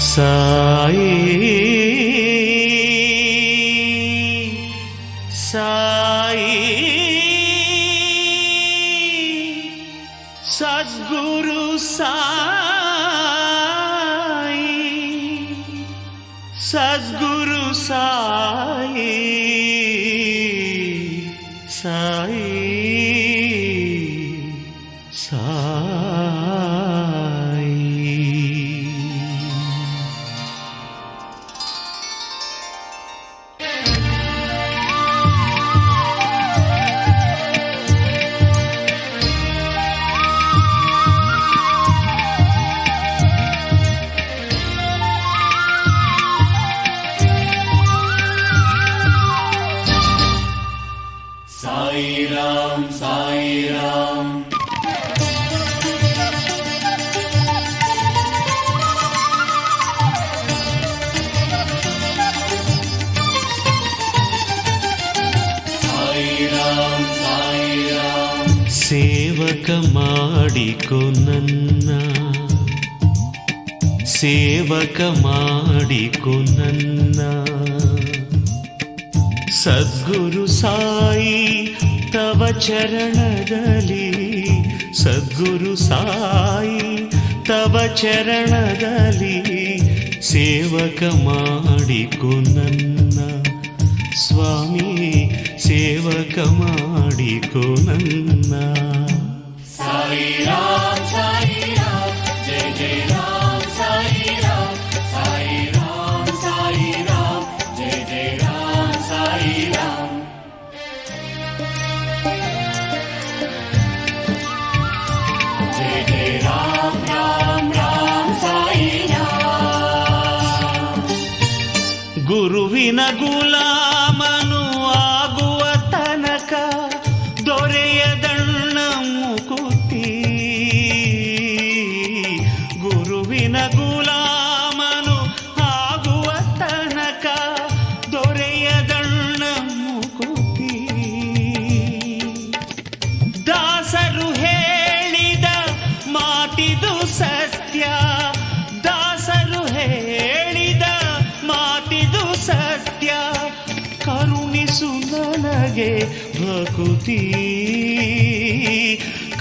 ಸಾಯಿ ಸಾಯಿ ಸದ್ಗುರು ಸಾಯಿ ಸದ್ಗುರು Sai Sai Sai Ram, Sai Ram. Sai Ram, Sai Ram. ಸೇವಕ ಮಾಡಿಕೊ ನನ್ನ ಸೇವಕ ಮಾಡಿಕೊ ನನ್ನ ಸದ್ಗುರು ಸಾಯಿ ತವ ಚರಣದಲ್ಲಿ ಸದ್ಗುರು ಸಾಯಿ ತವ ಚರಣದಲ್ಲಿ ಸೇವಕ ಮಾಡಿಕೊ ನನ್ನ ಸ್ವಾಮಿ ಸೇವಕ ಮಾಡಿಕೊ ನನ್ನ Sai Ram, Sai Ram, Jai Jai Ram, Sai Ram, Sai Ram, Sai Ram, Jai Jai Ram, Sai Ram. Jai Jai Ram, Ram, Ram, Sai Ram. ಗುರುವಿನ ಗುಲಾಮನು ಆಗುವ ತನಕ ದೊರೆಯದಣ್ಣ ಮುಕುತಿ ಗುರುವಿನ ಗುಲಾಮನು ಆಗುವ ತನಕ ದೊರೆಯದಣ್ಣ ಮುಕುತಿ ದಾಸರು ಹೇಳಿದ ಮಾತಿದು ಸತ್ಯ ದಾಸರು ಹೇಳಿದ ಮಾತಿದು ಸತ್ಯ ಕರುಣಿಸು ನನಗೆ ಭಕುತಿ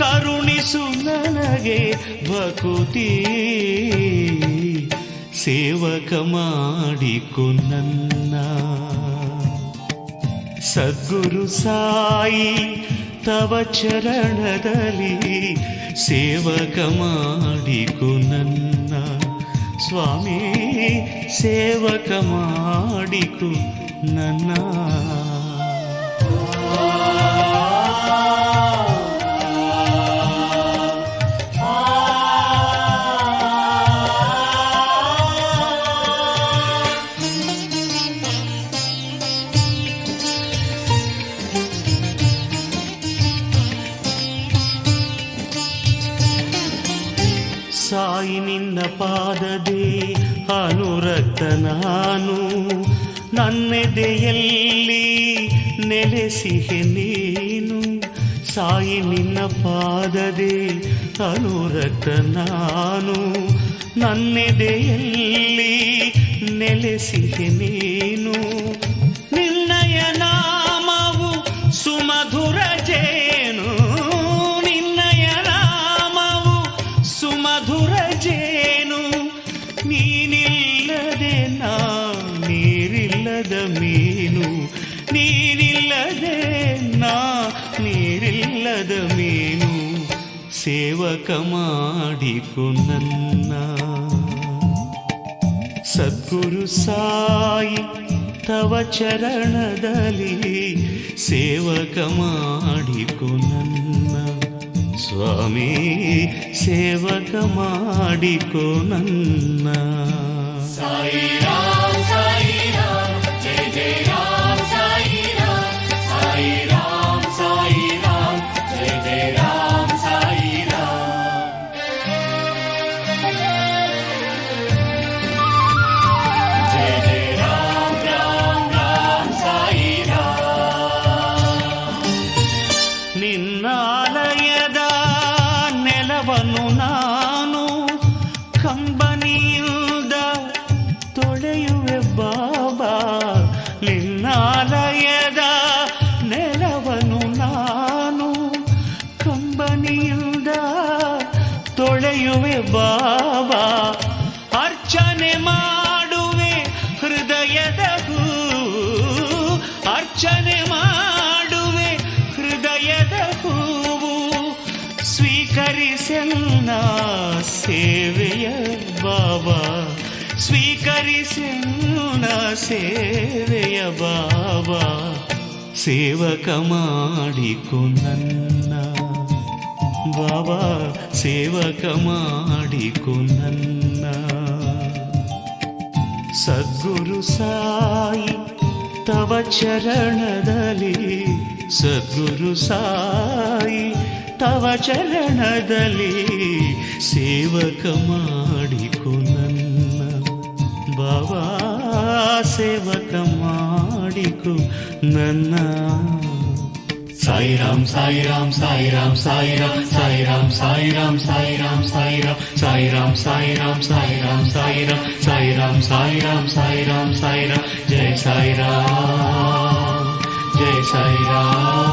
ಕರುಣಿಸು ನನಗೆ ಭಕುತಿ ಸೇವಕ ಮಾಡಿಕೊ ನನ್ನ ಸದ್ಗುರು ಸಾಯಿ ತವ ಚರಣದಲ್ಲಿ ಸೇವಕ ಮಾಡಿಕೊ ನನ್ನ ಸ್ವಾಮಿ ಸೇವಕ ಮಾಡಿಕೊ ನನ್ನ ಸಾಯಿ ನಿನ್ನ ಪಾದದೇ ಅನುರಕ್ತ ನಾನು ನನ್ನೆದೆಯಲ್ಲಿ ನೆಲೆಸಿಹೆ ನೀನು ಸಾಯಿ ನಿನ್ನ ಪಾದದೇ ಅನುರಕ್ತ ನಾನು ನನ್ನೆದೆಯಲ್ಲಿ ನೆಲೆಸಿಹೆ ನೀನು ನಿನ್ನಯ ನಾಮವು ಸುಮಧುರ ಜೇನು ನಿನ್ನಯ ನಾಮವು ಸುಮಧುರ ಜೇನು ನೀನಿಲ್ಲದೆ ನಾ ನೀರಿಲ್ಲದ ಮೀನು ನೀನಿಲ್ಲದೆ ನಾ ನೀರಿಲ್ಲದ ಮೀನು ಸೇವಕ ಮಾಡಿಕೊ ನನ್ನ ಸದ್ಗುರು ಸಾಯಿ ತವ ಚರಣದಲ್ಲಿ ಸೇವಕ ಮಾಡಿಕೊ ನನ್ನ ಸ್ವಾಮಿ ಸೇವಕ ಮಾಡಿಕೊ ನನ್ನ Sai Ram, Sai Ram, Jai Jai Ram, Sai Ram, Sai Ram, Sai Ram, Jai Jai Ram, Sai Ram. Jai Jai Ram, Ram, Ram, Sai Ram. ನಿನ್ನಾಲಯದ ನೆಲವನ್ನು ನಾನು ಕಂಬನಿಯಿಂದ ಮನಿಯಿಂದ ತೊಳೆಯುವೆ ಬಾಬಾ, ಅರ್ಚನೆ ಮಾಡುವೆ ಹೃದಯದ ಹೂ, ಅರ್ಚನೆ ಮಾಡುವೆ ಹೃದಯದ ಹೂವು, ಸ್ವೀಕರಿಸೆನ್ನ ಸೇವೆಯ ಬಾಬಾ, ಸ್ವೀಕರಿಸೆನ್ನ ಸೇವೆಯ ಬಾಬಾ, ಸೇವಕ ಮಾಡಿಕೊ ನನ್ನ ಬಾಬಾ, ಸೇವಕ ಮಾಡಿಕೊ ನನ್ನ. ಸದ್ಗುರು ಸಾಯಿ ತವ ಚರಣದಲ್ಲಿ, ಸದ್ಗುರು ಸಾಯಿ ತವ ಚರಣದಲ್ಲಿ, ಸೇವಕ ಮಾಡಿಕೊ ನನ್ನ ಬಾಬಾ, ಸೇವಕ ಮಾಡಿಕೊ ನನ್ನ. ಸಾಯಿ ರಾಮ್ ಸಾಯಿ ರಾಮ್ ಸಾಯಿ ರಾಮ್ ಸಾಯಿ ರಾಮ್ ಸಾಯಿ ರಾಮ್ ಸಾಯಿ ರಾಮ್ ಸಾಯಿ ರಾಮ್ ಸಾಯಿ ರಾಮ್ ಸಾಯಿ ರಾಮ್ ಸಾಯಿ ರಾಮ್ ಸಾಯಿ ರಾಮ್ ಸಾಯಿ ರಾಮ್ ಸಾಯಿ ರಾಮ್ ಸಾಯಿ ರಾಮ್ ಸಾಯಿ ರಾಮ್ ಸಾಯಿ ರಾಮ್. ಜಯ ಸಾಯಿ ರಾಮ್, ಜಯ ಸಾಯಿ ರಾಮ್.